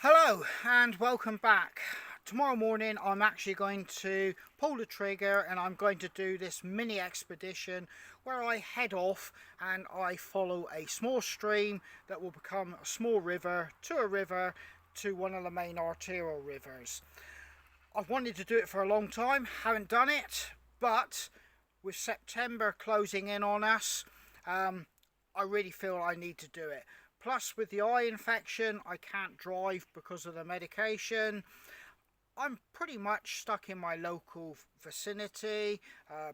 Hello and welcome back. Tomorrow morning I'm actually going to pull the trigger and I'm going to do this mini expedition where I head off and I follow a small stream that will become a small river to one of the main arterial rivers. I've wanted to do it for a long time, haven't done it, but with September closing in on us, I really feel I need to do it. Plus, with the eye infection, I can't drive because of the medication. I'm pretty much stuck in my local vicinity,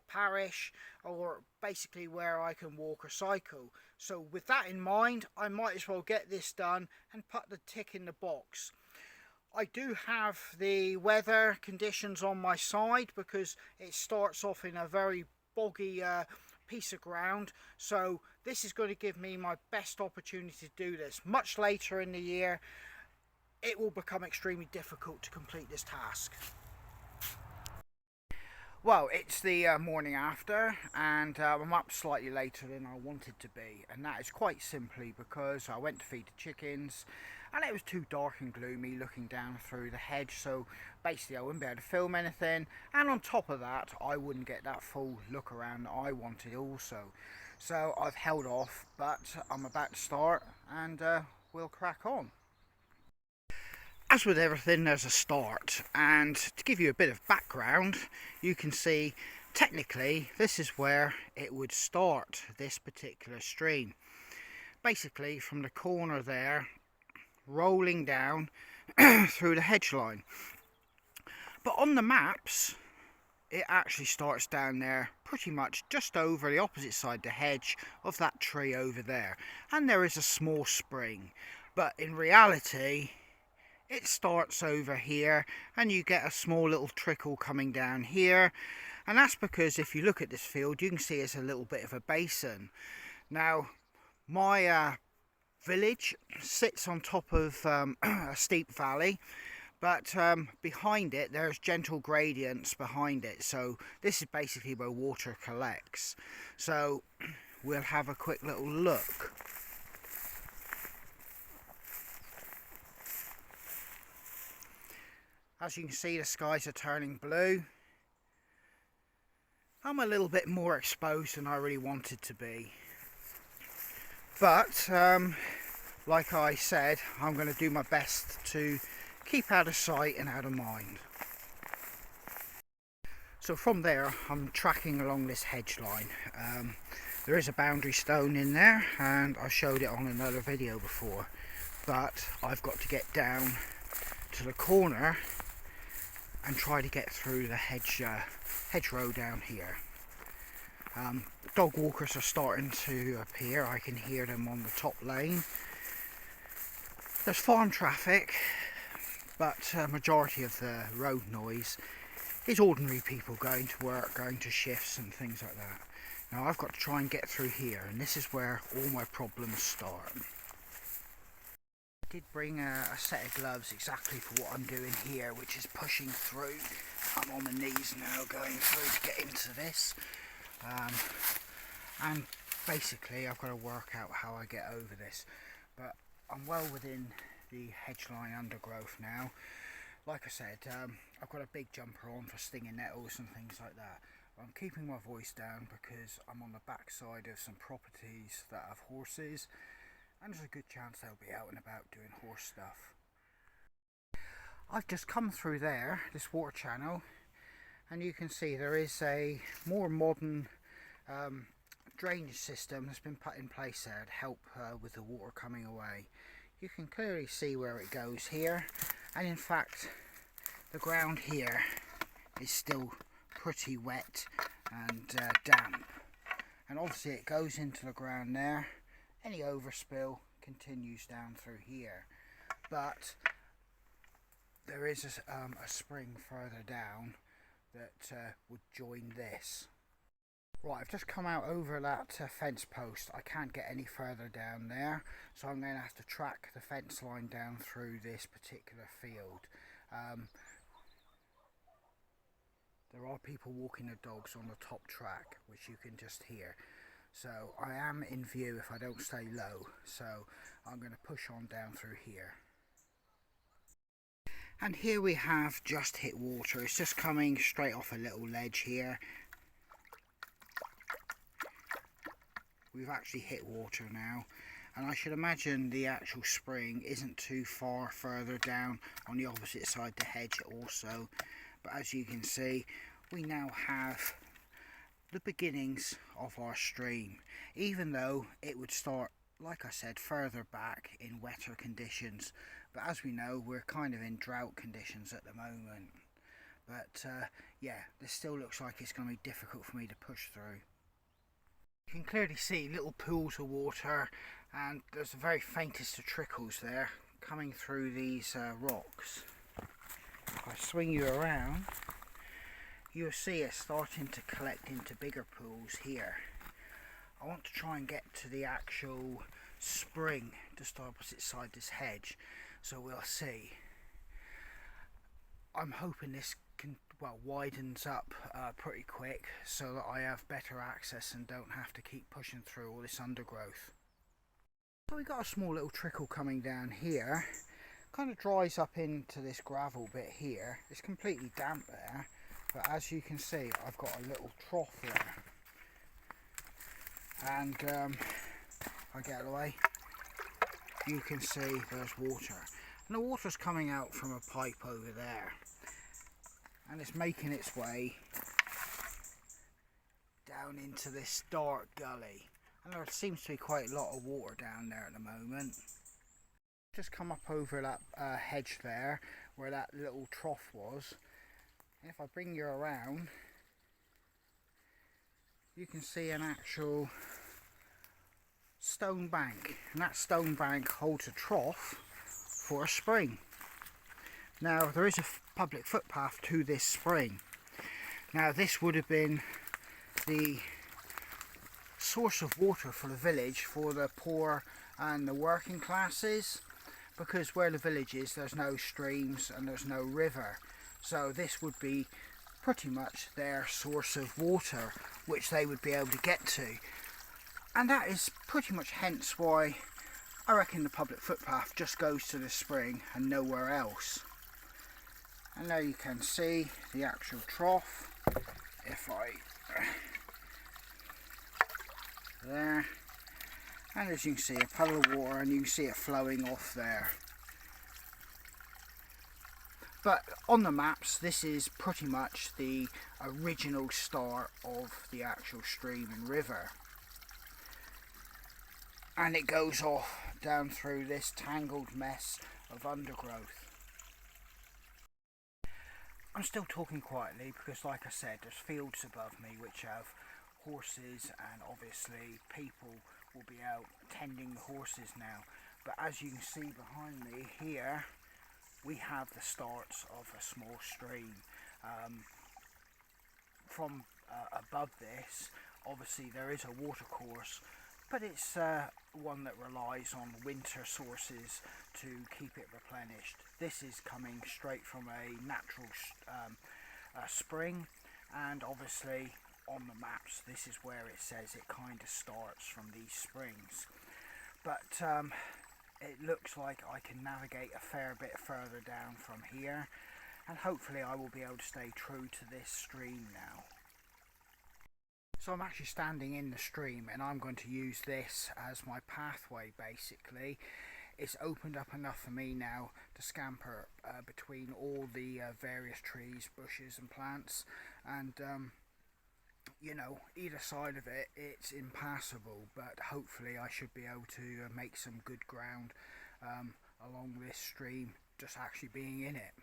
parish, or basically where I can walk or cycle. So with that in mind, I might as well get this done and put the tick in the box. I do have the weather conditions on my side because it starts off in a very boggy piece of ground, so this is going to give me my best opportunity to do this. Much later in the year it will become extremely difficult to complete this task. Well, it's the morning after and I'm up slightly later than I wanted to be, and that is quite simply because I went to feed the chickens and it was too dark and gloomy looking down through the hedge, so basically I wouldn't be able to film anything, and on top of that I wouldn't get that full look around that I wanted also. So I've held off, but I'm about to start and we'll crack on. As with everything, there's a start, and to give you a bit of background, you can see technically this is where it would start, this particular stream. Basically from the corner there, rolling down through the hedge line. But on the maps, it actually starts down there, pretty much just over the opposite side of the hedge of that tree over there. And there is a small spring, but in reality, it starts over here and you get a small little trickle coming down here, and that's because if you look at this field you can see it's a little bit of a basin. Now my village sits on top of a steep valley, but behind it there's gentle gradients behind it, so this is basically where water collects. So we'll have a quick little look. As you can see, the skies are turning blue. I'm a little bit more exposed than I really wanted to be. But, like I said, I'm going to do my best to keep out of sight and out of mind. So from there, I'm tracking along this hedge line. There is a boundary stone in there, and I showed it on another video before. But I've got to get down to the corner and try to get through the hedgerow down here. Dog walkers are starting to appear. I can hear them on the top lane. There's farm traffic, but majority of the road noise is ordinary people going to work, going to shifts and things like that. Now I've got to try and get through here, and this is where all my problems start. I did bring a set of gloves exactly for what I'm doing here, which is pushing through. I'm on my knees now going through to get into this, and basically I've got to work out how I get over this, but I'm well within the hedgeline undergrowth now. Like I said, I've got a big jumper on for stinging nettles and things like that. I'm keeping my voice down because I'm on the backside of some properties that have horses, and there's a good chance they'll be out and about doing horse stuff. I've just come through there, this water channel, and you can see there is a more modern drainage system that's been put in place there to help with the water coming away. You can clearly see where it goes here, and in fact the ground here is still pretty wet and damp, and obviously it goes into the ground there. Any overspill continues down through here, but there is a spring further down that would join this. Right, I've just come out over that fence post. I can't get any further down there, so I'm going to have to track the fence line down through this particular field. There are people walking their dogs on the top track, which you can just hear. So I am in view if I don't stay low, so I'm going to push on down through here. And here we have just hit water. It's just coming straight off a little ledge here. We've actually hit water now, and I should imagine the actual spring isn't too far further down on the opposite side to hedge also. But as you can see, we now have the beginnings of our stream, even though it would start, like I said, further back in wetter conditions. But as we know, we're kind of in drought conditions at the moment. But yeah, this still looks like it's going to be difficult for me to push through. You can clearly see little pools of water, and there's the very faintest of trickles there coming through these rocks. If I swing you around, you'll see it starting to collect into bigger pools here. I want to try and get to the actual spring just opposite side this hedge, so we'll see. I'm hoping this widens up pretty quick so that I have better access and don't have to keep pushing through all this undergrowth. So we got a small little trickle coming down here, kind of dries up into this gravel bit here. It's completely damp there, but as you can see, I've got a little trough there, and if I get out of the way, you can see there's water, and the water's coming out from a pipe over there, and it's making its way down into this dark gully, and there seems to be quite a lot of water down there at the moment. Just come up over that hedge there where that little trough was, and if I bring you around, you can see an actual stone bank, and that stone bank holds a trough for a spring. Now there is a public footpath to this spring. Now this would have been the source of water for the village, for the poor and the working classes, because where the village is, there's no streams and there's no river, so this would be pretty much their source of water which they would be able to get to. And that is pretty much hence why I reckon the public footpath just goes to the spring and nowhere else. And there you can see the actual trough. If I there, and as you can see, a puddle of water, and you can see it flowing off there. But on the maps, this is pretty much the original start of the actual stream and river, and it goes off down through this tangled mess of undergrowth. I'm still talking quietly because, like I said, there's fields above me which have horses, and obviously people will be out tending the horses now. But as you can see behind me here, we have the starts of a small stream. From above this, obviously there is a watercourse, but it's one that relies on winter sources to keep it replenished. This is coming straight from a natural spring, and obviously on the maps this is where it says it kind of starts from these springs. But it looks like I can navigate a fair bit further down from here, and hopefully I will be able to stay true to this stream now. So I'm actually standing in the stream, and I'm going to use this as my pathway basically. It's opened up enough for me now to scamper between all the various trees, bushes and plants, and you know, either side of it, it's impassable, but hopefully I should be able to make some good ground along this stream, just actually being in it.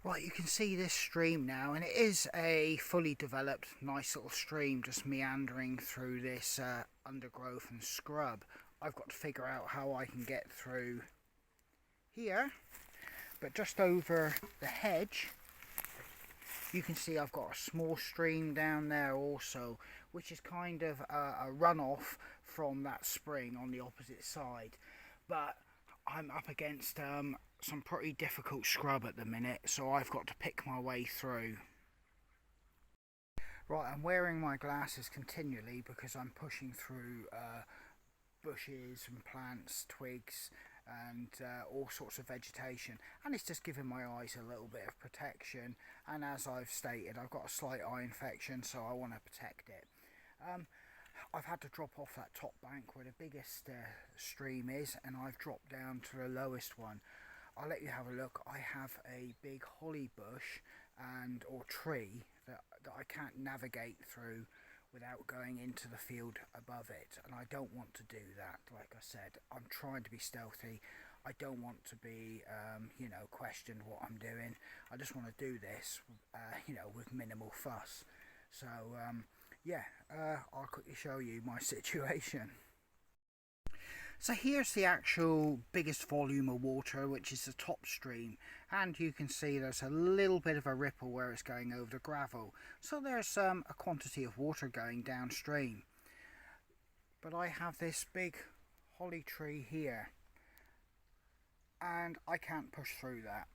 Right, you can see this stream now, and it is a fully developed, nice little stream just meandering through this undergrowth and scrub. I've got to figure out how I can get through here, but just over the hedge you can see I've got a small stream down there also, which is kind of a runoff from that spring on the opposite side. But I'm up against some pretty difficult scrub at the minute, so I've got to pick my way through. Right, I'm wearing my glasses continually because I'm pushing through bushes and plants, twigs, and all sorts of vegetation, and it's just giving my eyes a little bit of protection. And as I've stated, I've got a slight eye infection, so I want to protect it. I've had to drop off that top bank where the biggest stream is, and I've dropped down to the lowest one. I'll let you have a look. I have a big holly bush or tree that I can't navigate through without going into the field above it, and I don't want to do that. Like I said, I'm trying to be stealthy. I don't want to be questioned what I'm doing. I just want to do this with minimal fuss. So I'll quickly show you my situation. So here's the actual biggest volume of water, which is the top stream, and you can see there's a little bit of a ripple where it's going over the gravel. So there's a quantity of water going downstream. But I have this big holly tree here, and I can't push through that.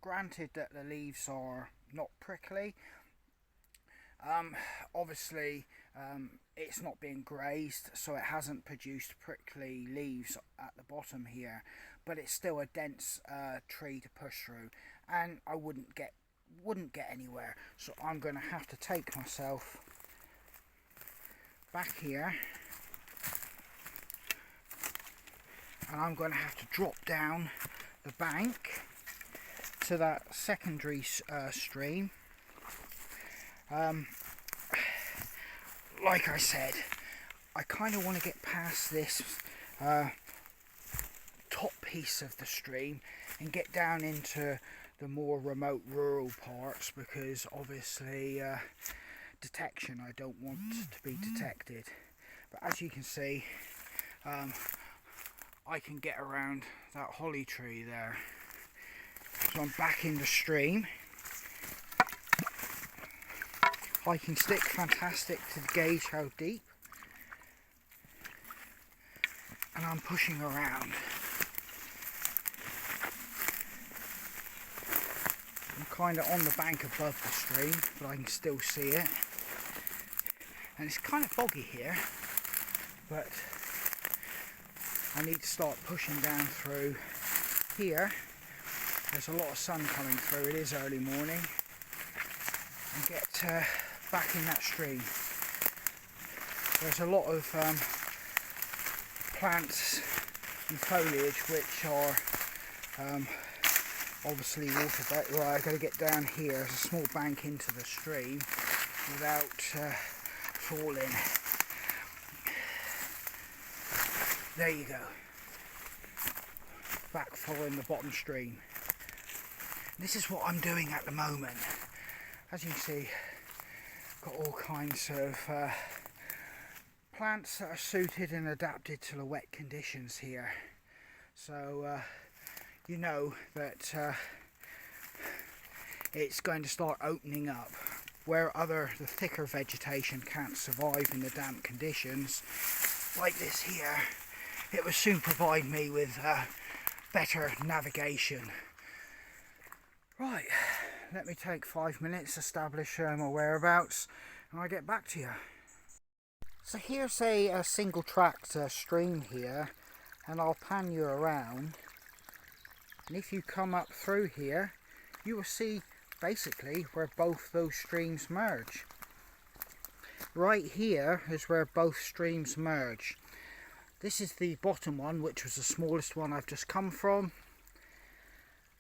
Granted that the leaves are not prickly. Obviously it's not being grazed, so it hasn't produced prickly leaves at the bottom here, but it's still a dense tree to push through, and I wouldn't get anywhere. So I'm going to have to take myself back here, and I'm going to have to drop down the bank to that secondary stream. Like I said, I kind of want to get past this top piece of the stream and get down into the more remote rural parts, because obviously detection, I don't want to be detected. But as you can see, I can get around that holly tree there. So I'm back in the stream. Hiking stick, fantastic to gauge how deep, and I'm pushing around. I'm kind of on the bank above the stream, but I can still see it, and it's kind of foggy here, but I need to start pushing down through here. There's a lot of sun coming through, it is early morning, and get back in that stream. There's a lot of plants and foliage which are obviously water. Right, I've got to get down here. There's a small bank into the stream without falling. There you go. Back following the bottom stream. This is what I'm doing at the moment. As you can see, got all kinds of plants that are suited and adapted to the wet conditions here. So you know that it's going to start opening up where the thicker vegetation can't survive in the damp conditions like this here. It will soon provide me with better navigation. Right, let me take 5 minutes, establish my whereabouts, and I'll get back to you. So here's a single tracked stream here, and I'll pan you around, and if you come up through here, you will see basically where both those streams merge. Right here is where both streams merge. This is the bottom one, which was the smallest one I've just come from,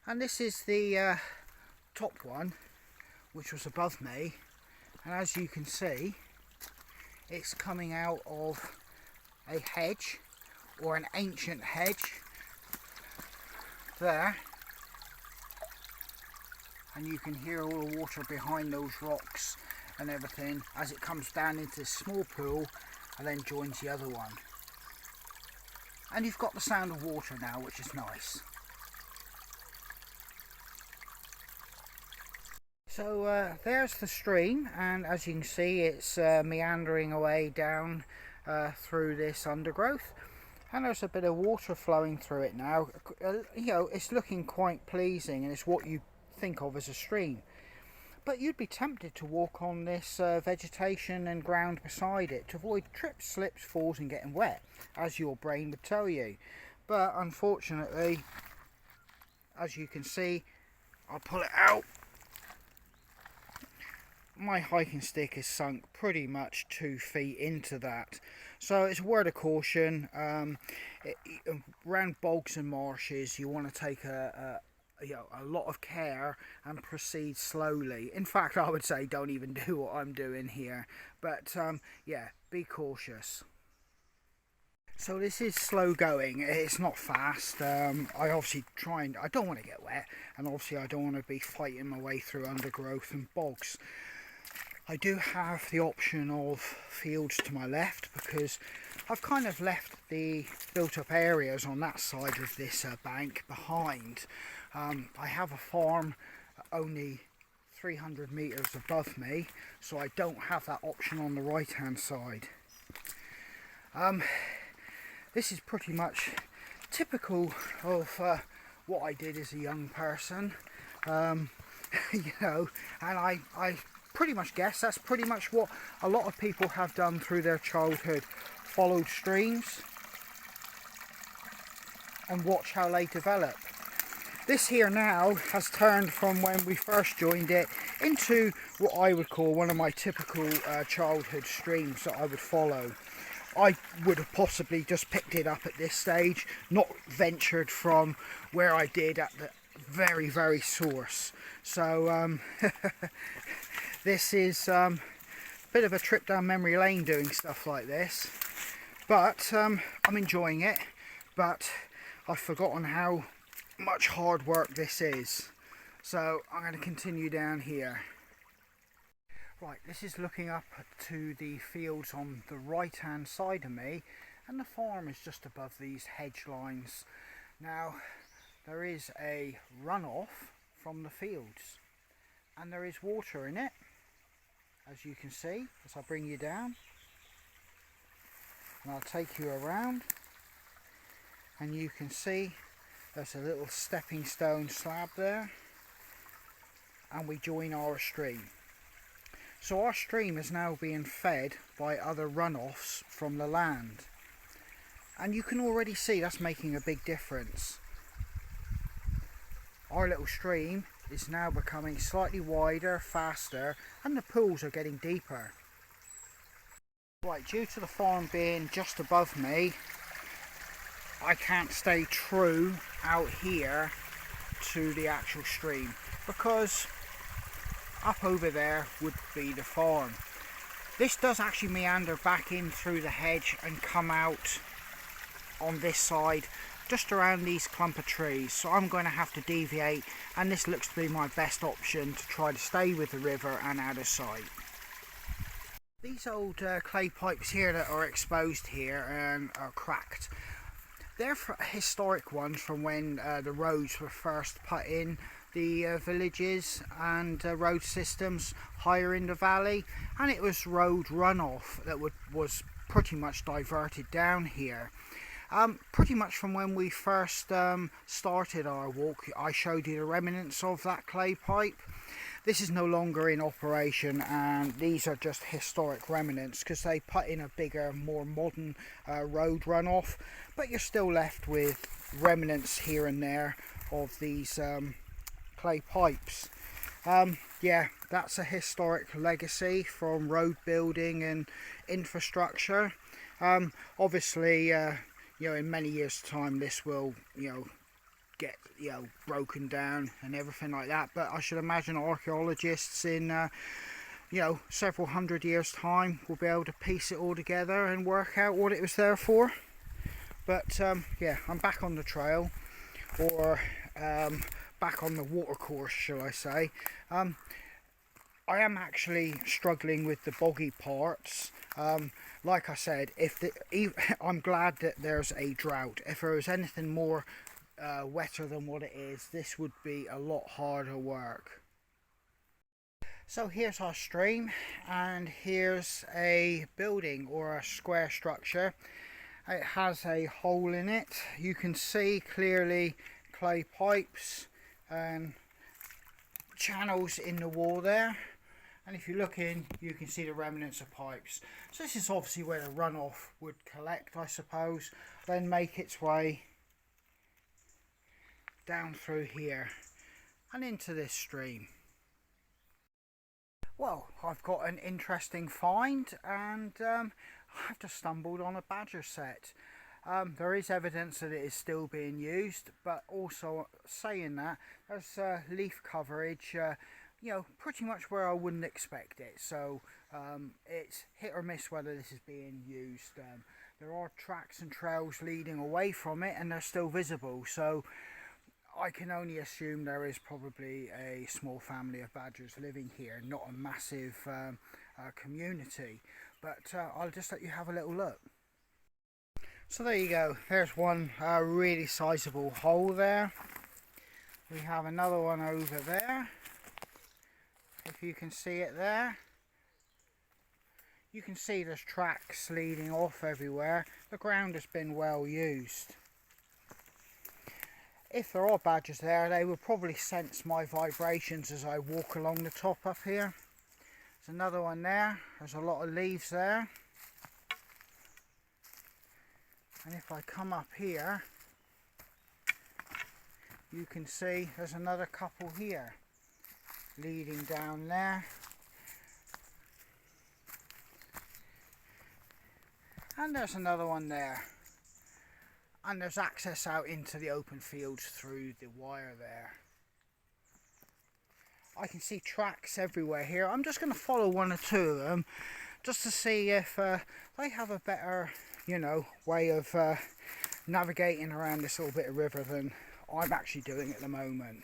and this is the top one, which was above me, and as you can see, it's coming out of a hedge, or an ancient hedge there, and you can hear all the water behind those rocks and everything as it comes down into this small pool and then joins the other one. And you've got the sound of water now, which is nice. So there's the stream, and as you can see, it's meandering away down through this undergrowth, and there's a bit of water flowing through it now. You know, it's looking quite pleasing, and it's what you think of as a stream. But you'd be tempted to walk on this vegetation and ground beside it to avoid trips, slips, falls and getting wet, as your brain would tell you. but unfortunately, as you can see, I'll pull it out, my hiking stick is sunk pretty much 2 feet into that. So it's a word of caution. Around bogs and marshes, you want to take a lot of care and proceed slowly. In fact, I would say don't even do what I'm doing here. But yeah, be cautious. So this is slow going, it's not fast. I obviously I don't want to get wet, and obviously I don't want to be fighting my way through undergrowth and bogs. I do have the option of fields to my left, because I've kind of left the built up areas on that side of this bank behind. I have a farm only 300 metres above me, so I don't have that option on the right hand side. This is pretty much typical of what I did as a young person, you know, and I pretty much guess that's pretty much what a lot of people have done through their childhood. Followed streams and watch how they develop. This here now has turned from when we first joined it into what I would call one of my typical childhood streams that I would follow. I would have possibly just picked it up at this stage, not ventured from where I did at the very, very source. So this is a bit of a trip down memory lane doing stuff like this. But I'm enjoying it, but I've forgotten how much hard work this is. So I'm going to continue down here. Right, this is looking up to the fields on the right hand side of me, and the farm is just above these hedge lines. Now there is a runoff from the fields, and there is water in it, as you can see as I bring you down, and I'll take you around, and you can see there's a little stepping stone slab there, and we join our stream. So our stream is now being fed by other runoffs from the land, and you can already see that's making a big difference. Our little stream is now becoming slightly wider, faster, and the pools are getting deeper. Right, due to the farm being just above me, I can't stay true out here to the actual stream, because up over there would be the farm. This does actually meander back in through the hedge and come out on this side just around these clump of trees, so I'm going to have to deviate, and this looks to be my best option to try to stay with the river and out of sight. These old clay pipes here that are exposed here and are cracked, they're historic ones from when the roads were first put in the villages and road systems higher in the valley, and it was road runoff that was pretty much diverted down here. Pretty much from when we first started our walk, I showed you the remnants of that clay pipe. This is no longer in operation, and these are just historic remnants because they put in a bigger, more modern road runoff, but you're still left with remnants here and there of these clay pipes. Yeah, that's a historic legacy from road building and infrastructure. Obviously, you know, in many years' time, this will, get, broken down and everything like that. But I should imagine archaeologists in, several hundred years' time will be able to piece it all together and work out what it was there for. But yeah, I'm back on the trail, or back on the water course, shall I say. I am actually struggling with the boggy parts. Like I said, I'm glad that there's a drought. If there was anything more wetter than what it is, this would be a lot harder work. So here's our stream, and here's a building or a square structure. It has a hole in it. You can see clearly clay pipes and channels in the wall there, and if you look in, you can see the remnants of pipes. So this is obviously where the runoff would collect, I suppose, then make its way down through here and into this stream. Well, I've got an interesting find, and I've just stumbled on a badger set. There is evidence that it is still being used, but also saying that there's leaf coverage, you know, pretty much where I wouldn't expect it. So it's hit or miss whether this is being used. There are tracks and trails leading away from it, and they're still visible. So I can only assume there is probably a small family of badgers living here, not a massive community. But I'll just let you have a little look. So there you go, there's one really sizable hole there. We have another one over there, if you can see it there. You can see there's tracks leading off everywhere. The ground has been well used. If there are badgers there, they will probably sense my vibrations as I walk along the top up here. There's another one there. There's a lot of leaves there. And if I come up here, you can see there's another couple here leading down there. And there's another one there. And there's access out into the open fields through the wire there. I can see tracks everywhere here. I'm just going to follow one or two of them just to see if they have a better, you know, way of navigating around this little bit of river than I'm actually doing at the moment.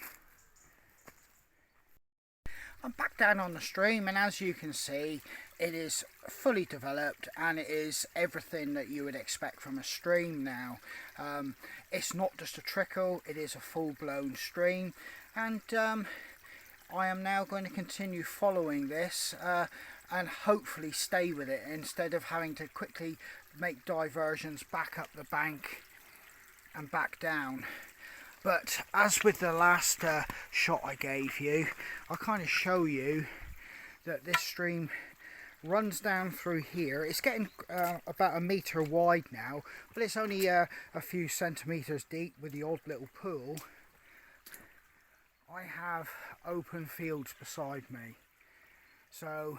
I'm back down on the stream, and as you can see, it is fully developed and it is everything that you would expect from a stream now. It's not just a trickle, it is a full-blown stream, and I am now going to continue following this and hopefully stay with it instead of having to quickly make diversions back up the bank and back down. But as with the last shot I gave you, I'll kind of show you that this stream runs down through here. It's getting about a metre wide now, but it's only a few centimetres deep with the odd little pool. I have open fields beside me. So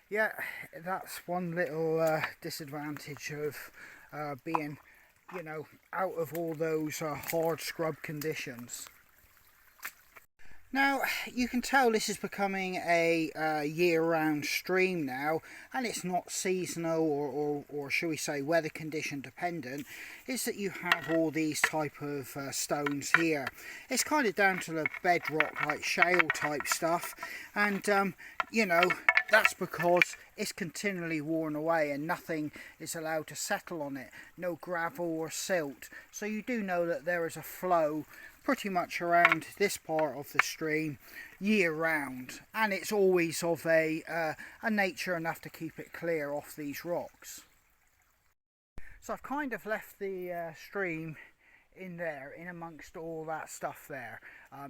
yeah, that's one little disadvantage of being, you know, out of all those hard scrub conditions. Now you can tell this is becoming a year-round stream now, and it's not seasonal or shall we say weather condition dependent. Is that you have all these type of stones here. It's kind of down to the bedrock, like shale type stuff, and you know, that's because it's continually worn away and nothing is allowed to settle on it. No gravel or silt. So you do know that there is a flow pretty much around this part of the stream year round, and it's always of a nature enough to keep it clear off these rocks. So I've kind of left the stream in there, in amongst all that stuff there.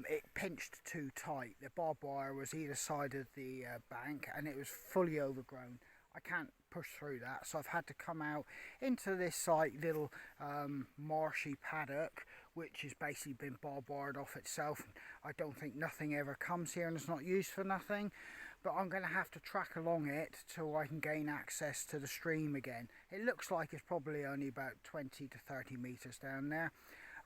It pinched too tight. The barbed wire was either side of the bank and it was fully overgrown. I can't push through that, so I've had to come out into this like little marshy paddock, which has basically been barbed wired off itself. I don't think nothing ever comes here and it's not used for nothing, but I'm going to have to track along it till I can gain access to the stream again. It looks like it's probably only about 20 to 30 metres down there.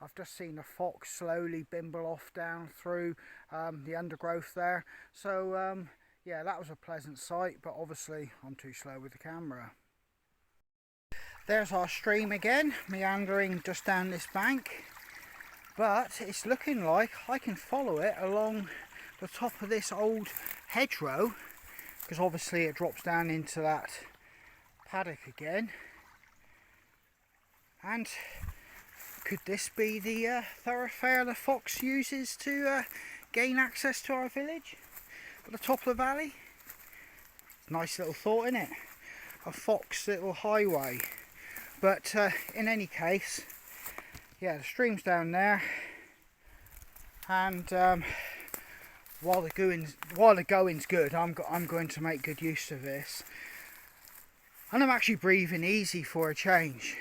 I've just seen a fox slowly bimble off down through the undergrowth there, so yeah, that was a pleasant sight, but obviously I'm too slow with the camera. There's our stream again, meandering just down this bank, but it's looking like I can follow it along the top of this old hedgerow, because obviously it drops down into that paddock again. And could this be the thoroughfare the fox uses to gain access to our village at the top of the valley? Nice little thought, isn't it? A fox little highway. But in any case, yeah, the stream's down there, and while the going's good, I'm going to make good use of this, and I'm actually breathing easy for a change.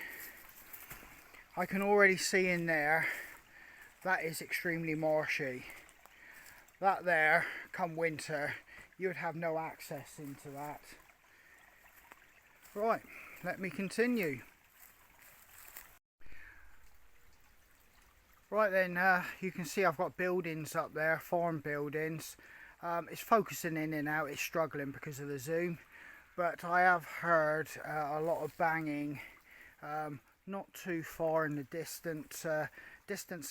I can already see in there that is extremely marshy. That there, come winter, you would have no access into that. Right, let me continue. Right then, you can see I've got buildings up there, farm buildings. It's focusing in and out, it's struggling because of the zoom. But I have heard a lot of banging, not too far in the distance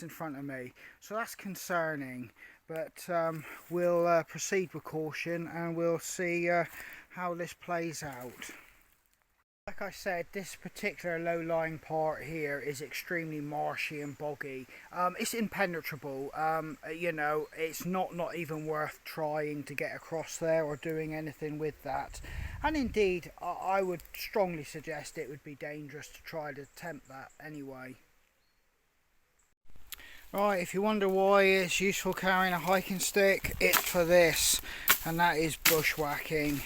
in front of me. So that's concerning. But we'll proceed with caution and we'll see how this plays out. Like I said, this particular low-lying part here is extremely marshy and boggy. It's impenetrable. You know, it's not even worth trying to get across there or doing anything with that. And indeed, I would strongly suggest it would be dangerous to try to attempt that anyway. Right, if you wonder why it's useful carrying a hiking stick, it's for this, and that is bushwhacking.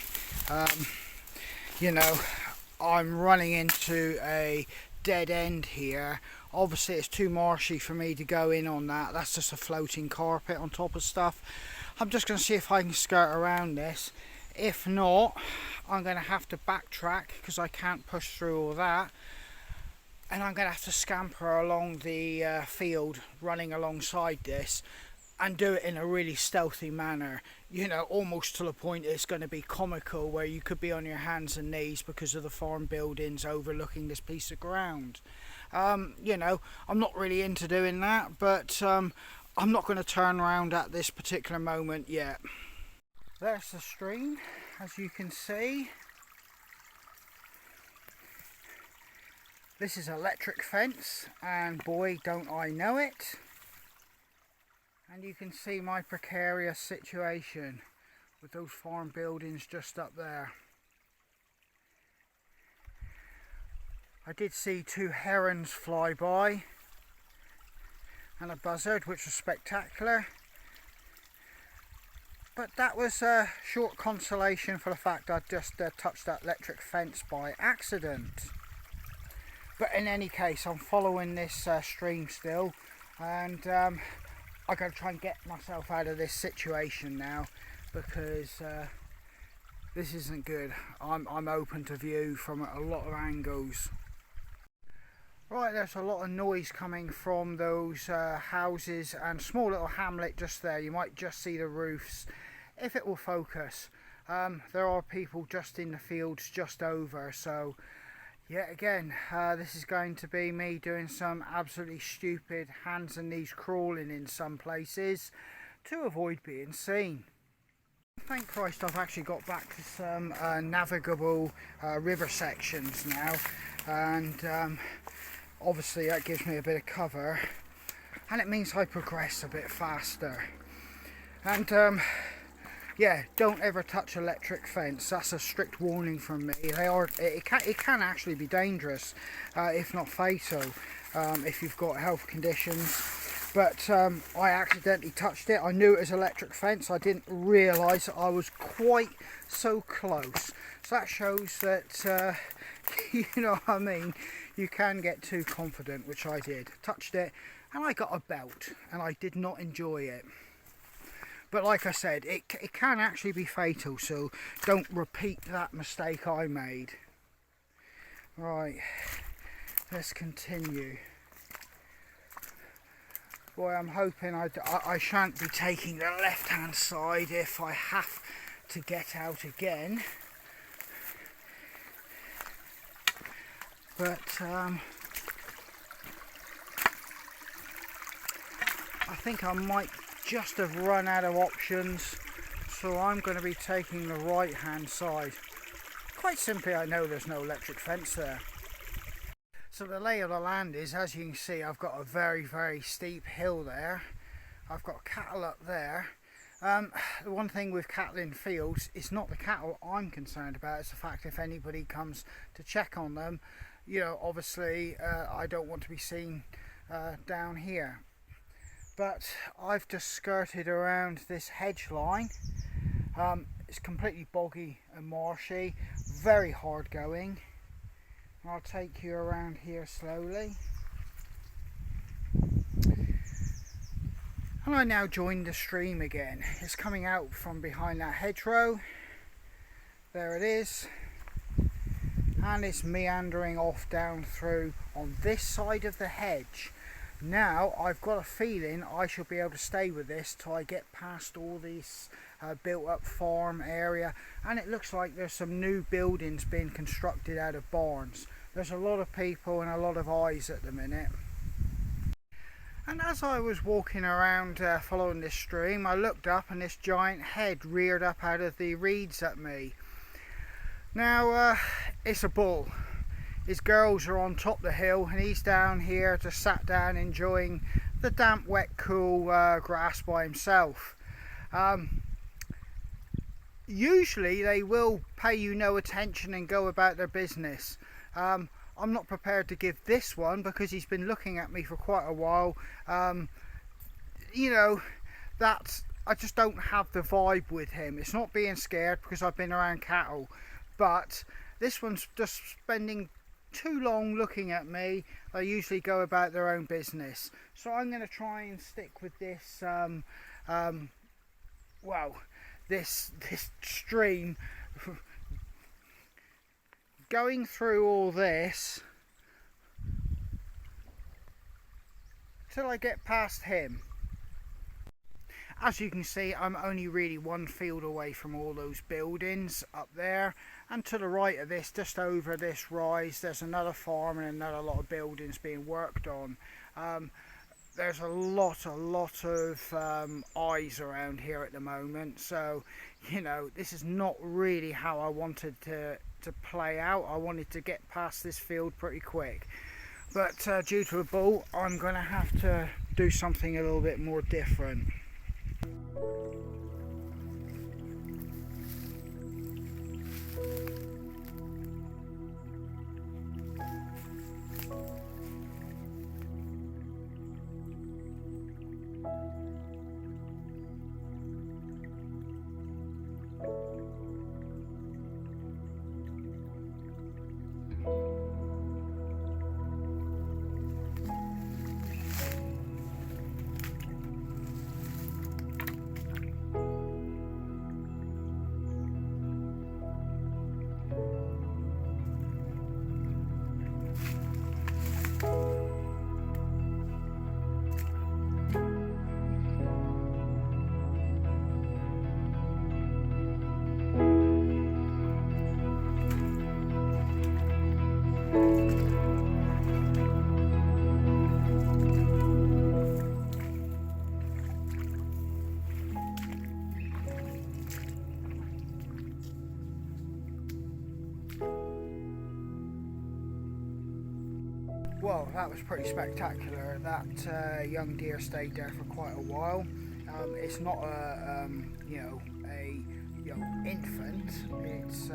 You know, I'm running into a dead end here. Obviously it's too marshy for me to go in on that. That's just a floating carpet on top of stuff. I'm just going to see if I can skirt around this. If not, I'm going to have to backtrack because I can't push through all that. And I'm going to have to scamper along the field running alongside this and do it in a really stealthy manner, you know, almost to the point it's going to be comical, where you could be on your hands and knees because of the farm buildings overlooking this piece of ground. You know, I'm not really into doing that, but I'm not going to turn around at this particular moment yet. There's the stream, as you can see. This is electric fence, and boy don't I know it. And you can see my precarious situation with those farm buildings just up there. I did see 2 herons fly by and a buzzard, which was spectacular. But that was a short consolation for the fact I'd just touched that electric fence by accident. But in any case, I'm following this stream still, and I've got to try and get myself out of this situation now, because this isn't good. I'm open to view from a lot of angles. Right, there's a lot of noise coming from those houses and small little hamlet just there. You might just see the roofs if it will focus. There are people just in the fields just over, so yet again, this is going to be me doing some absolutely stupid hands and knees crawling in some places to avoid being seen. Thank Christ I've actually got back to some navigable river sections now, and obviously that gives me a bit of cover, and it means I progress a bit faster. And yeah, don't ever touch electric fence. That's a strict warning from me. It can actually be dangerous, if not fatal, if you've got health conditions. But I accidentally touched it. I knew it was electric fence. I didn't realise that I was quite so close. So that shows that, you know what I mean, you can get too confident, which I did. Touched it, and I got a belt, and I did not enjoy it. But like I said, it can actually be fatal, so don't repeat that mistake I made. Right, let's continue. Boy, I'm hoping I shan't be taking the left-hand side if I have to get out again. But I think I might just have run out of options, so I'm going to be taking the right hand side. Quite simply, I know there's no electric fence there. So the lay of the land is, as you can see, I've got a very steep hill there. I've got cattle up there. The one thing with cattle in fields, it's not the cattle I'm concerned about, it's the fact if anybody comes to check on them, you know, obviously I don't want to be seen down here. But I've just skirted around this hedge line. It's completely boggy and marshy, very hard going. I'll take you around here slowly. And I now joined the stream again. It's coming out from behind that hedgerow. There it is. And it's meandering off down through on this side of the hedge. Now I've got a feeling I shall be able to stay with this till I get past all this built up farm area, and it looks like there's some new buildings being constructed out of barns. There's a lot of people and a lot of eyes at the minute. And as I was walking around following this stream, I looked up and this giant head reared up out of the reeds at me. Now it's a bull. His girls are on top of the hill and he's down here just sat down enjoying the damp, wet, cool grass by himself. Usually they will pay you no attention and go about their business. I'm not prepared to give this one because he's been looking at me for quite a while. You know, I just don't have the vibe with him. It's not being scared because I've been around cattle, but this one's just spending too long looking at me. They usually go about their own business, so I'm going to try and stick with this this stream, going through all this till I get past him. As you can see, I'm only really one field away from all those buildings up there, and to the right of this, just over this rise, there's another farm and another lot of buildings being worked on. There's a lot of eyes around here at the moment, so you know, this is not really how I wanted to play out. I wanted to get past this field pretty quick, but due to a bull, I'm going to have to do something a little bit more different. Well, that was pretty spectacular. That young deer stayed there for quite a while. It's not a infant. It's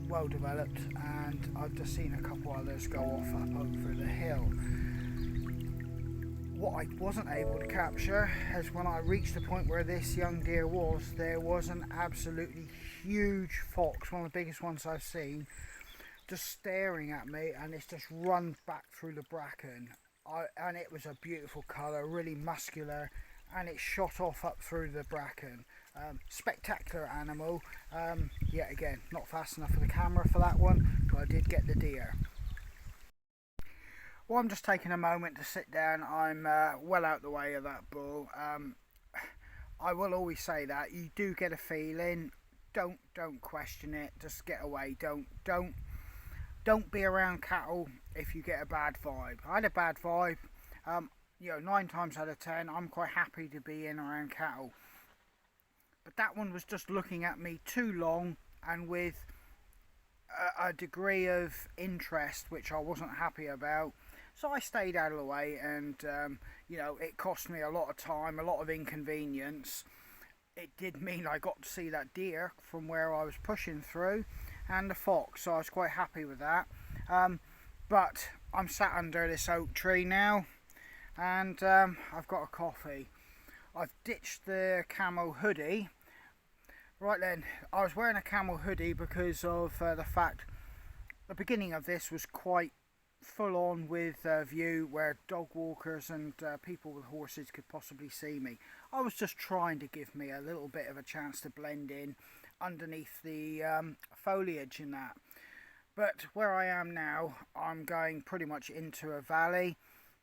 well developed, and I've just seen a couple others go off up over the hill. What I wasn't able to capture is when I reached the point where this young deer was, there was an absolutely huge fox, one of the biggest ones I've seen, just staring at me, and it's just run back through the bracken. And it was a beautiful colour, really muscular, and it shot off up through the bracken. Spectacular animal. Yet again, not fast enough for the camera for that one, but I did get the deer. Well, I'm just taking a moment to sit down. I'm well out the way of that bull. I will always say that you do get a feeling. Don't question it. Just get away. Don't be around cattle if you get a bad vibe. I had a bad vibe. 9 times out of 10, I'm quite happy to be in around cattle. But that one was just looking at me too long and with a degree of interest which I wasn't happy about. So I stayed out of the way, and it cost me a lot of time, a lot of inconvenience. It did mean I got to see that deer from where I was pushing through, and the fox, so I was quite happy with that. But I'm sat under this oak tree now, and I've got a coffee. I've ditched the camo hoodie. Right then, I was wearing a camo hoodie because of the fact the beginning of this was quite full on with view where dog walkers and people with horses could possibly see me. I was just trying to give me a little bit of a chance to blend in underneath the foliage in that. But where I am now, I'm going pretty much into a valley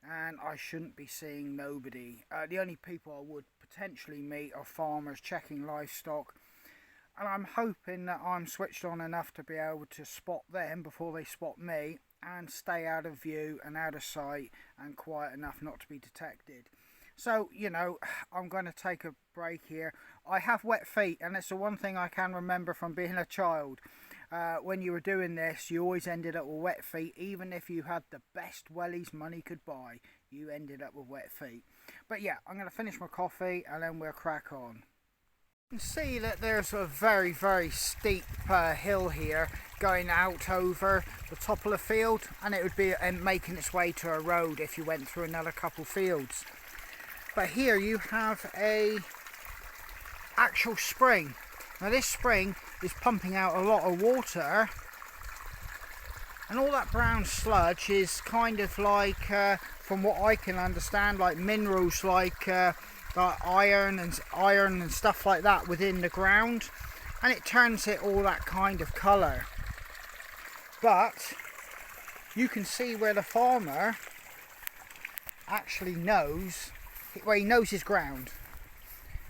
and I shouldn't be seeing nobody. The only people I would potentially meet are farmers checking livestock, and I'm hoping that I'm switched on enough to be able to spot them before they spot me and stay out of view and out of sight and quiet enough not to be detected. So, you know, I'm going to take a break here. I have wet feet, and it's the one thing I can remember from being a child. When you were doing this, you always ended up with wet feet. Even if you had the best wellies money could buy, you ended up with wet feet. But yeah, I'm going to finish my coffee and then we'll crack on. You can see that there's a very, very steep hill here going out over the top of the field, and it would be making its way to a road if you went through another couple fields. But here you have a actual spring. Now this spring is pumping out a lot of water, and all that brown sludge is kind of like, from what I can understand, like minerals like iron and stuff like that within the ground, and it turns it all that kind of colour. But you can see where the farmer actually knows, where he knows his ground,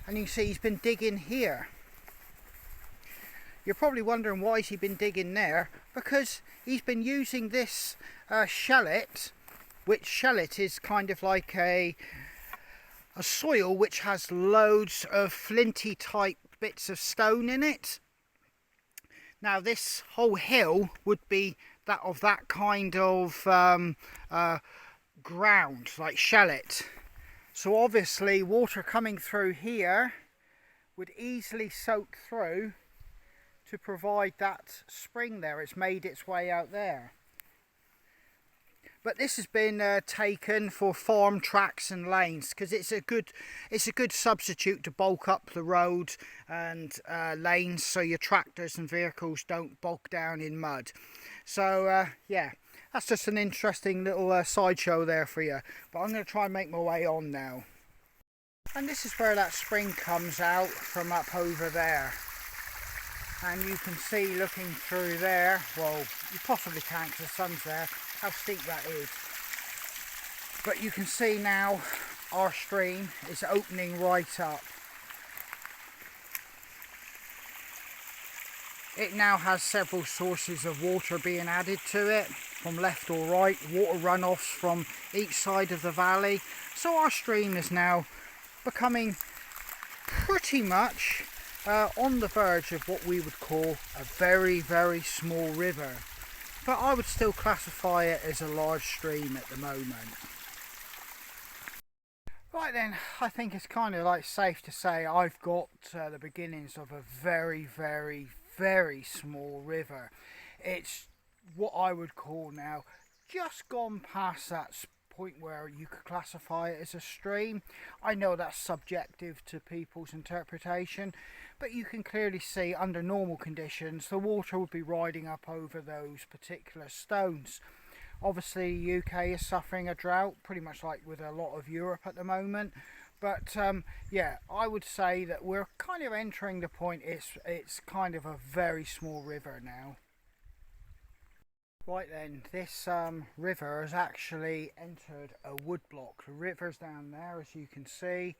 and you can see he's been digging here. You're probably wondering why he's been digging there, because he's been using this shallot, which shallot is kind of like a soil which has loads of flinty type bits of stone in it. Now this whole hill would be that kind of ground, like shallot. So obviously water coming through here would easily soak through to provide that spring there. It's made its way out there. But this has been taken for farm tracks and lanes, because it's a good substitute to bulk up the road and lanes, so your tractors and vehicles don't bog down in mud. So yeah, that's just an interesting little sideshow there for you. But I'm going to try and make my way on now. And this is where that spring comes out from up over there. And you can see looking through there, well, you possibly can't because the sun's there, how steep that is. But you can see now our stream is opening right up. It now has several sources of water being added to it, from left or right, water runoffs from each side of the valley. So our stream is now becoming pretty much on the verge of what we would call a very, very small river. But I would still classify it as a large stream at the moment. Right then, I think it's kind of like safe to say I've got the beginnings of a very, very, very small river. It's what I would call now just gone past that point where you could classify it as a stream. I know that's subjective to people's interpretation, but you can clearly see under normal conditions the water would be riding up over those particular stones. Obviously UK is suffering a drought, pretty much like with a lot of Europe at the moment, but yeah, I would say that we're kind of entering the point it's kind of a very small river now. Right then, this river has actually entered a woodblock. The river's down there, as you can see,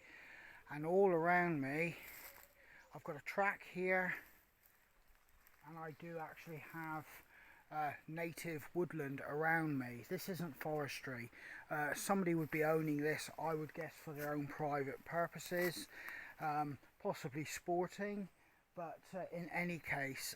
and all around me I've got a track here, and I do actually have native woodland around me. This isn't forestry. Somebody would be owning this, I would guess, for their own private purposes, possibly sporting, but in any case,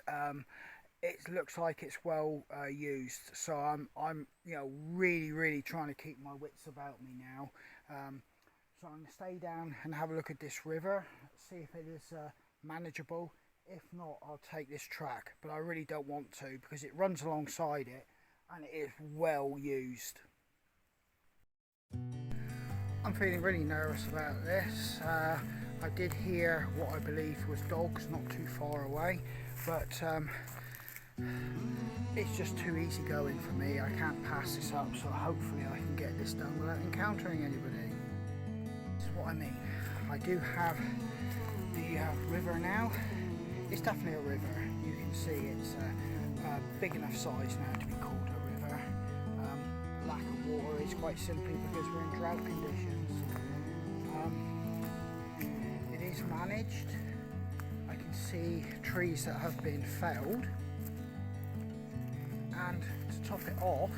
it looks like it's well used. So I'm you know, really trying to keep my wits about me now. So I'm going to stay down and have a look at this river, see if it is manageable. If not, I'll take this track, but I really don't want to because it runs alongside it and it is well used. I'm feeling really nervous about this. I did hear what I believe was dogs not too far away, but it's just too easy going for me. I can't pass this up, so hopefully I can get this done without encountering anybody. This is what I mean. I do have the river now. It's definitely a river. You can see it's a big enough size now to be called a river. Lack of water is quite simply because we're in drought conditions. It is managed. I can see trees that have been felled, and to top it off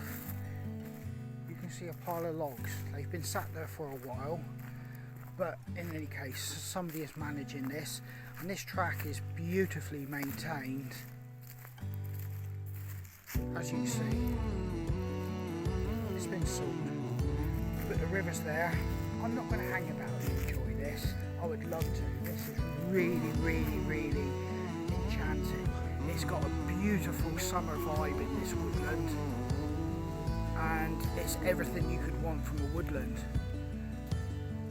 you can see a pile of logs. They've been sat there for a while, but in any case somebody is managing this, and this track is beautifully maintained, as you can see. It's been sorted, but the river's there. I'm not going to hang about and enjoy this. I would love to. This is really, really, really enchanting. It's got a beautiful summer vibe in this woodland, and it's everything you could want from a woodland.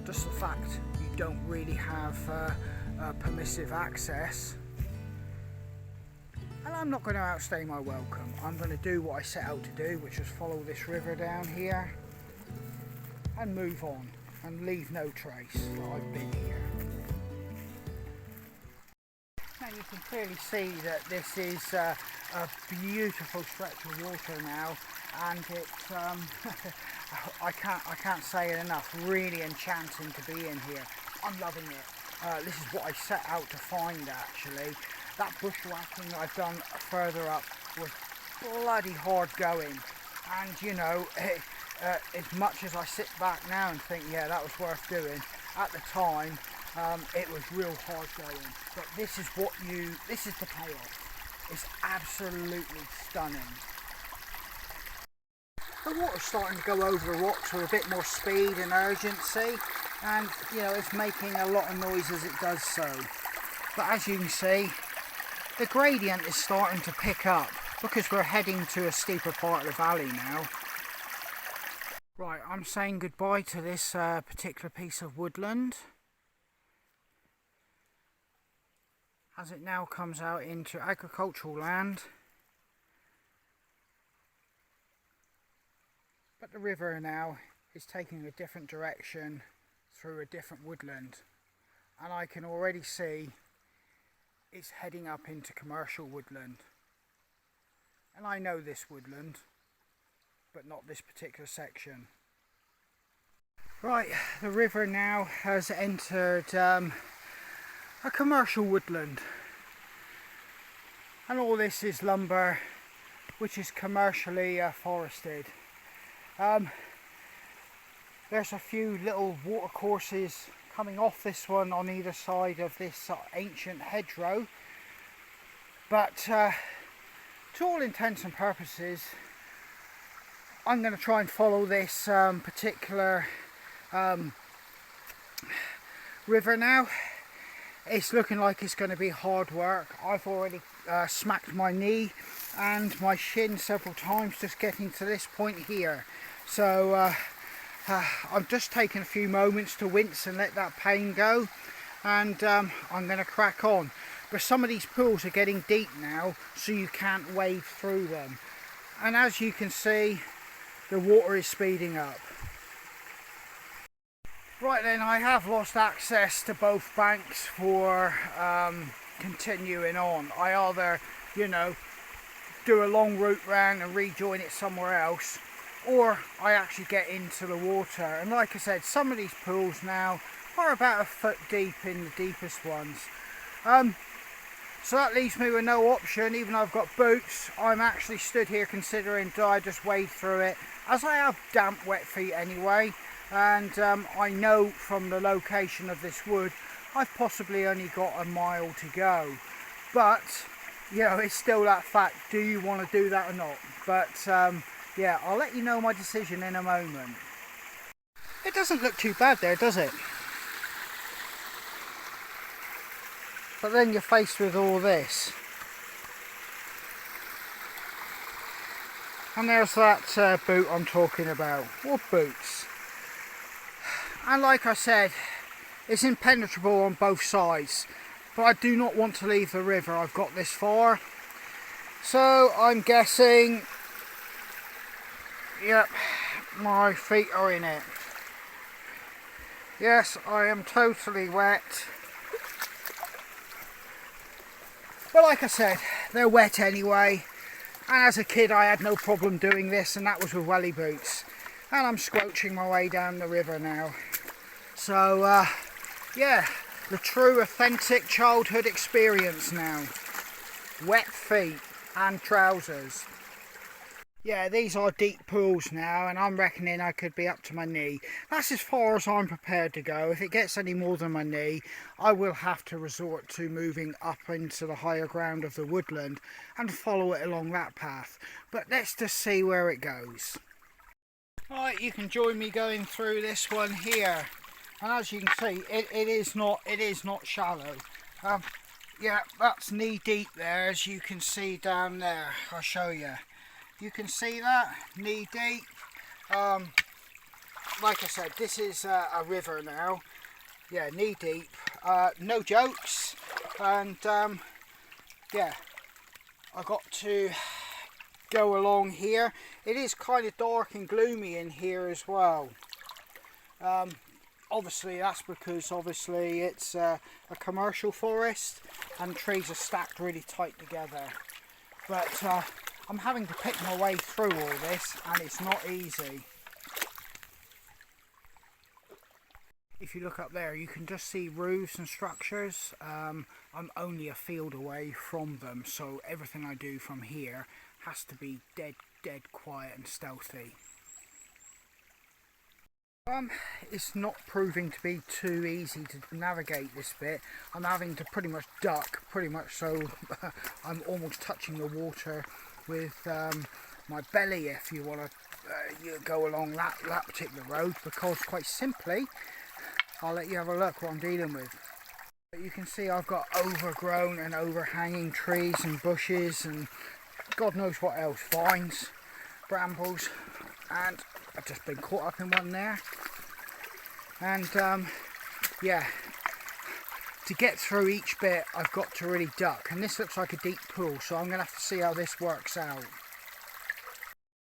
Just the fact you don't really have permissive access. And I'm not going to outstay my welcome. I'm going to do what I set out to do, which is follow this river down here and move on and leave no trace that I've been here. Now you can clearly see that this is a beautiful stretch of water now, and it's I can't say it enough, really enchanting to be in here. I'm loving it. This is what I set out to find actually. That bushwhacking I've done further up was bloody hard going, and you know, as much as I sit back now and think, yeah, that was worth doing, at the time it was real hard going. But this is the payoff. It's absolutely stunning. The water's starting to go over the rocks with a bit more speed and urgency, and you know, it's making a lot of noise as it does so. But as you can see, the gradient is starting to pick up because we're heading to a steeper part of the valley now. Right, I'm saying goodbye to this particular piece of woodland, as it now comes out into agricultural land. But the river now is taking a different direction through a different woodland, and I can already see it's heading up into commercial woodland. And I know this woodland, but not this particular section. Right, the river now has entered a commercial woodland, and all this is lumber which is commercially forested. There's a few little water courses coming off this one on either side of this ancient hedgerow, but to all intents and purposes I'm going to try and follow this particular river now. It's looking like it's going to be hard work. I've already smacked my knee and my shin several times just getting to this point here, so I'm just taking a few moments to wince and let that pain go, and I'm going to crack on. But some of these pools are getting deep now, so you can't wade through them, and as you can see, the water is speeding up. Right then, I have lost access to both banks for continuing on. I either, you know, do a long route round and rejoin it somewhere else, or I actually get into the water. And like I said, some of these pools now are about a foot deep in the deepest ones. So that leaves me with no option. Even though I've got boots, I'm actually stood here considering, do I just wade through it, as I have damp wet feet anyway, and I know from the location of this wood I've possibly only got a mile to go. But you know, it's still that fact, do you want to do that or not? But yeah, I'll let you know my decision in a moment. It doesn't look too bad there, does it? But then you're faced with all this. And there's that boot I'm talking about. What boots? And like I said, it's impenetrable on both sides. But I do not want to leave the river. I've got this far. So I'm guessing, yep, my feet are in it. Yes, I am totally wet. But like I said, they're wet anyway. And as a kid I had no problem doing this, and that was with welly boots. And I'm squelching my way down the river now. So yeah, the true authentic childhood experience now. Wet feet and trousers. Yeah, these are deep pools now, and I'm reckoning I could be up to my knee. That's as far as I'm prepared to go. If it gets any more than my knee, I will have to resort to moving up into the higher ground of the woodland and follow it along that path. But let's just see where it goes. Right, you can join me going through this one here. And as you can see, it is not shallow. Yeah, that's knee deep there, as you can see down there. I'll show you. You can see that, knee deep. Like I said, this is a river now. Yeah, knee deep. No jokes. And yeah, I got to go along here. It is kind of dark and gloomy in here as well. Obviously that's because it's a commercial forest and trees are stacked really tight together. But I'm having to pick my way through all this, and it's not easy. If you look up there, you can just see roofs and structures. I'm only a field away from them, so everything I do from here has to be dead quiet and stealthy. It's not proving to be too easy to navigate this bit. I'm having to pretty much duck, so I'm almost touching the water with my belly, if you want to go along that particular road, because quite simply, I'll let you have a look what I'm dealing with. But you can see I've got overgrown and overhanging trees and bushes and God knows what else, vines, brambles, and I've just been caught up in one there. And yeah, to get through each bit I've got to really duck, and this looks like a deep pool, so I'm going to have to see how this works out.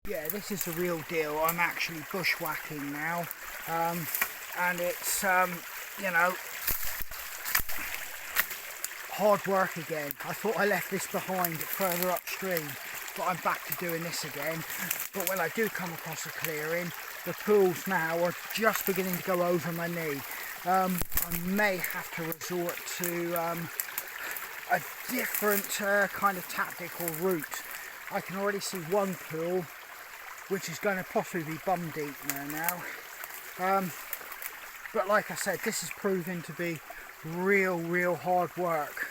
Yeah, this is the real deal. I'm actually bushwhacking now, and it's you know, hard work again. I thought I left this behind further upstream, but I'm back to doing this again. But when I do come across a clearing, the pools now are just beginning to go over my knee. I may have to resort to a different kind of tactical route. I can already see one pool which is going to possibly be bum deep now. But like I said, this is proving to be real hard work.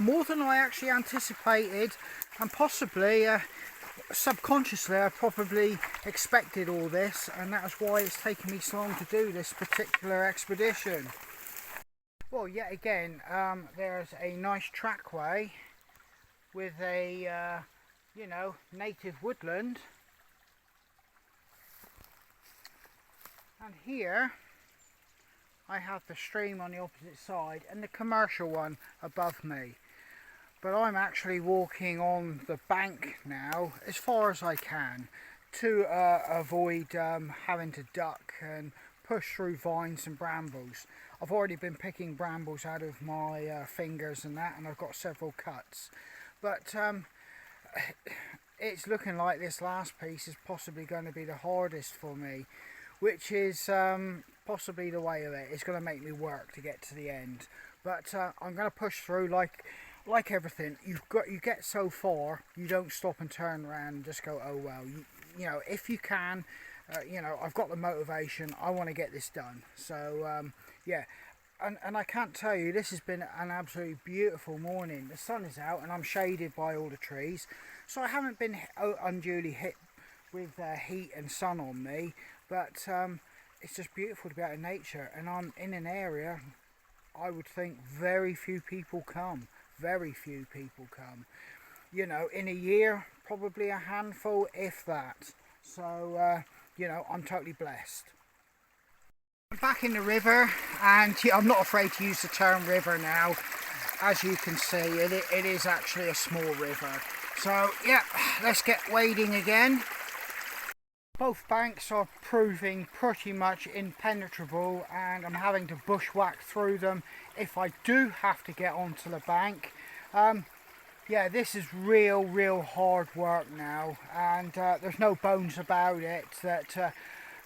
More than I actually anticipated, and possibly subconsciously I probably expected all this, and that's why it's taken me so long to do this particular expedition. Well, yet again, there's a nice trackway with a you know, native woodland, and here I have the stream on the opposite side and the commercial one above me. But I'm actually walking on the bank now as far as I can to avoid having to duck and push through vines and brambles. I've already been picking brambles out of my fingers and that, and I've got several cuts. But it's looking like this last piece is possibly going to be the hardest for me, which is possibly the way of it. It's going to make me work to get to the end. But I'm going to push through like everything. You get so far, you don't stop and turn around and just go, oh well. You know, if you can, you know, I've got the motivation. I want to get this done. So yeah, and I can't tell you, this has been an absolutely beautiful morning. The sun is out and I'm shaded by all the trees, so I haven't been unduly hit with heat and sun on me. But it's just beautiful to be out in nature, and I'm in an area I would think very few people come. Very few people come. You know, in a year, probably a handful, if that. So, you know, I'm totally blessed. I'm back in the river, and I'm not afraid to use the term river now. As you can see, it is actually a small river. So yeah, let's get wading again. Both banks are proving pretty much impenetrable, and I'm having to bushwhack through them if I do have to get onto the bank. Yeah, this is real hard work now, and there's no bones about it that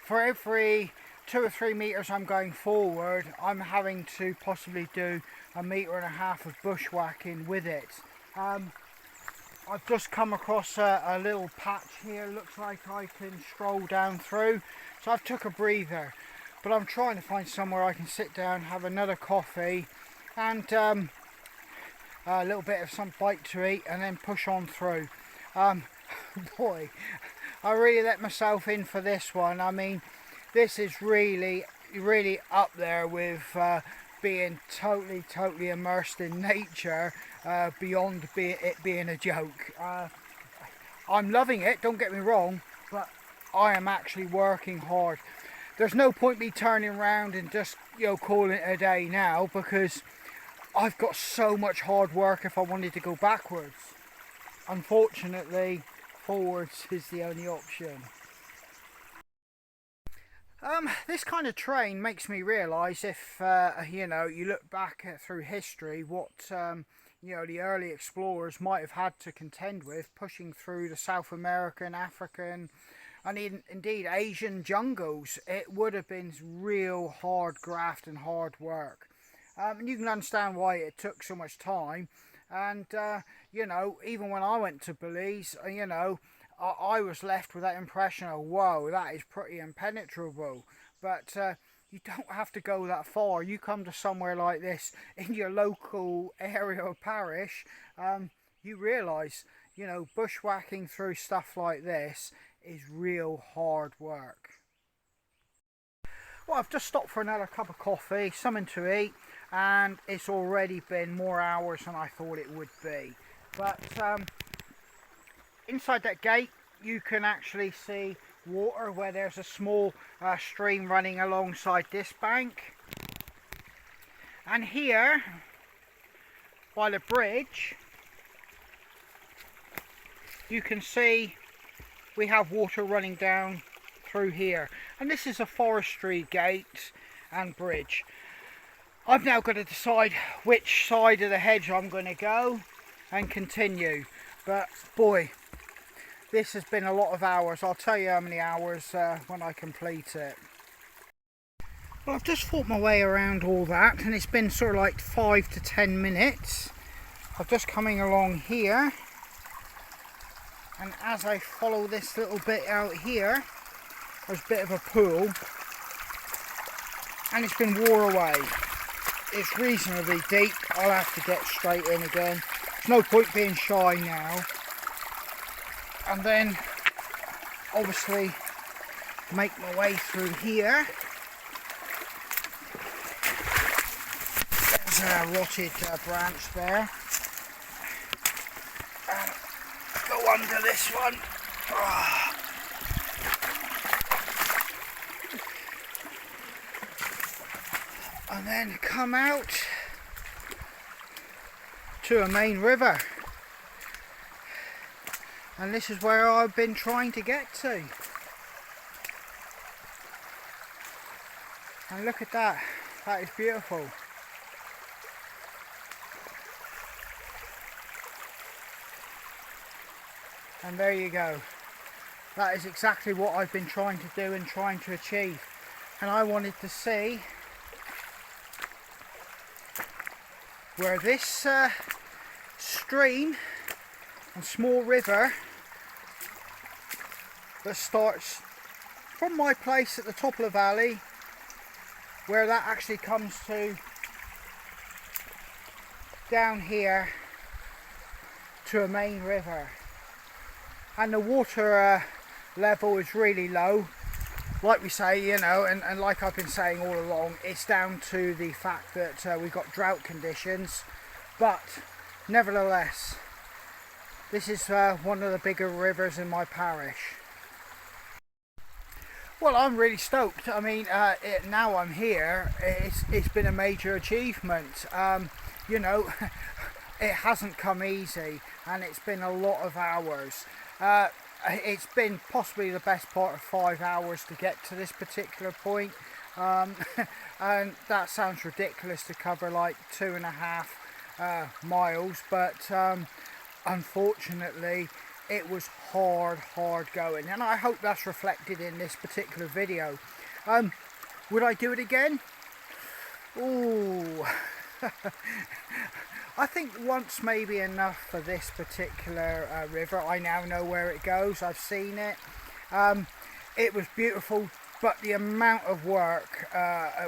for every 2 or 3 meters I'm going forward, I'm having to possibly do 1.5 meters of bushwhacking with it. I've just come across a little patch here. Looks like I can stroll down through, so I've took a breather, but I'm trying to find somewhere I can sit down, have another coffee, and a little bit of some bite to eat, and then push on through. Boy, I really let myself in for this one. I mean, this is really up there with being totally immersed in nature, beyond it being a joke. I'm loving it, don't get me wrong, but I am actually working hard. There's no point me turning around and just, you know, calling it a day now, because I've got so much hard work if I wanted to go backwards. Unfortunately, forwards is the only option. This kind of terrain makes me realise, if you know, you look back through history, what you know, the early explorers might have had to contend with pushing through the South American, African, and indeed Asian jungles. It would have been real hard graft and hard work. And you can understand why it took so much time. And you know, even when I went to Belize, you know, I was left with that impression of, whoa, that is pretty impenetrable. But you don't have to go that far. You come to somewhere like this in your local area or parish, you realise, you know, bushwhacking through stuff like this is real hard work. Well, I've just stopped for another cup of coffee, something to eat, and it's already been more hours than I thought it would be. But inside that gate you can actually see water, where there's a small stream running alongside this bank. And here by the bridge you can see we have water running down through here, and this is a forestry gate and bridge. I've now got to decide which side of the hedge I'm going to go and continue, but boy, this has been a lot of hours. I'll tell you how many hours when I complete it. Well, I've just fought my way around all that, and it's been sort of like 5 to 10 minutes. I'm just coming along here, and as I follow this little bit out here, there's a bit of a pool, and it's been wore away. It's reasonably deep. I'll have to get straight in again. There's no point being shy now. And then obviously make my way through here. There's a rotted branch there. And go under this one. And then come out to a main river. And this is where I've been trying to get to. And look at that. That is beautiful. And there you go. That is exactly what I've been trying to do and trying to achieve. And I wanted to see where this stream and small river that starts from my place at the top of the valley, where that actually comes to down here to a main river. And the water level is really low, like we say, you know, and like I've been saying all along, it's down to the fact that we've got drought conditions, but nevertheless, this is one of the bigger rivers in my parish. Well, I'm really stoked. I mean, now I'm here, it's been a major achievement. You know, it hasn't come easy, and it's been a lot of hours. It's been possibly the best part of 5 hours to get to this particular point. um, and that sounds ridiculous to cover like 2.5 miles, but unfortunately it was hard going, and I hope that's reflected in this particular video. Would I do it again? Ooh. I think once may be enough for this particular river. I now know where it goes. I've seen it. It was beautiful, but the amount of work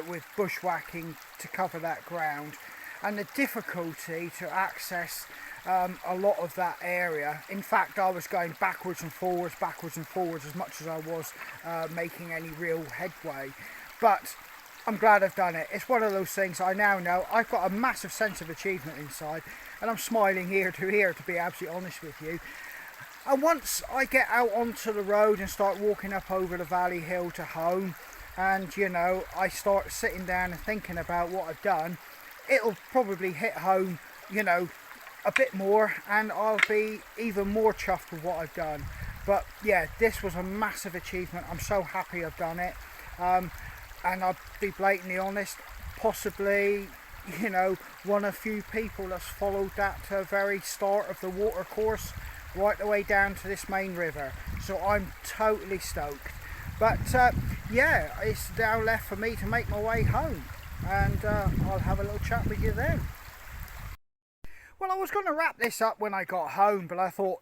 with bushwhacking to cover that ground, and the difficulty to access a lot of that area. In fact, I was going backwards and forwards as much as I was making any real headway. But I'm glad I've done it. It's one of those things I now know. I've got a massive sense of achievement inside, and I'm smiling ear to ear, to be absolutely honest with you. And once I get out onto the road and start walking up over the valley hill to home, and you know, I start sitting down and thinking about what I've done, it'll probably hit home, you know, a bit more, and I'll be even more chuffed with what I've done. But yeah, this was a massive achievement. I'm so happy I've done it. And I'll be blatantly honest, possibly, you know, one of few people that's followed that very start of the water course right the way down to this main river. So I'm totally stoked. But yeah, it's now left for me to make my way home, and I'll have a little chat with you then. Well, I was going to wrap this up when I got home, but I thought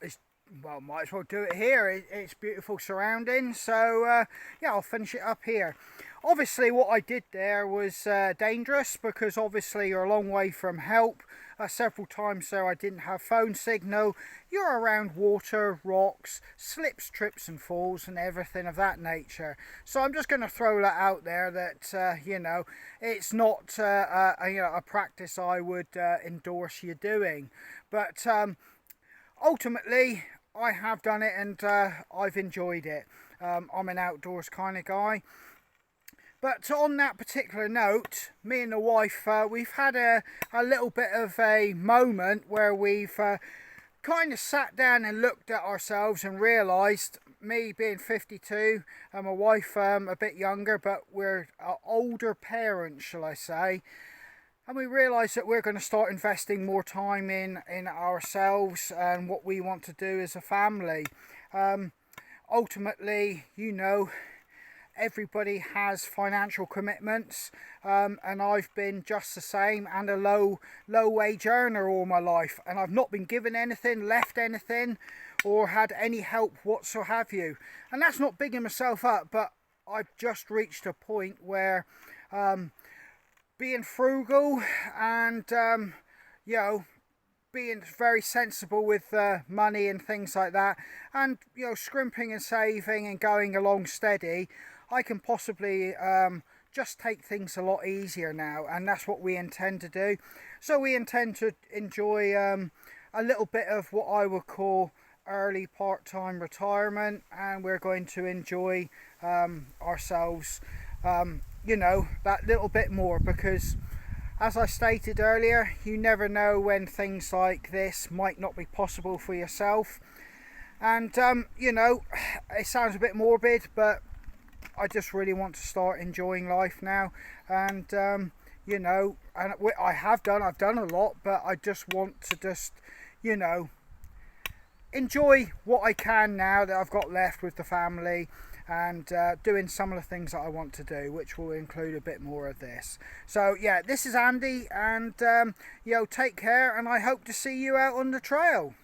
well, might as well do it here. It's beautiful surroundings, so yeah, I'll finish it up here. Obviously what I did there was dangerous, because obviously you're a long way from help. Several times there I didn't have phone signal. You're around water, rocks, slips, trips and falls and everything of that nature. So I'm just going to throw that out there that you know, it's not you know, a practice I would endorse you doing. But ultimately I have done it, and I've enjoyed it. I'm an outdoors kind of guy. But on that particular note, me and the wife, we've had a little bit of a moment where we've kind of sat down and looked at ourselves and realised, me being 52 and my wife a bit younger, but we're older parents, shall I say, and we realised that we're going to start investing more time in ourselves and what we want to do as a family. Ultimately, you know, everybody has financial commitments, and I've been just the same, and a low wage earner all my life, and I've not been given anything, left anything, or had any help whatsoever have you. And that's not bigging myself up, but I've just reached a point where being frugal and you know, being very sensible with money and things like that, and you know, scrimping and saving and going along steady, I can possibly just take things a lot easier now, and that's what we intend to do. So we intend to enjoy a little bit of what I would call early part-time retirement, and we're going to enjoy ourselves, you know, that little bit more, because as I stated earlier, you never know when things like this might not be possible for yourself. And you know, it sounds a bit morbid, but I just really want to start enjoying life now. And you know, and I've done a lot, but I just want to you know, enjoy what I can now that I've got left with the family, and doing some of the things that I want to do, which will include a bit more of this. So yeah, this is Andy, and you know, take care, and I hope to see you out on the trail.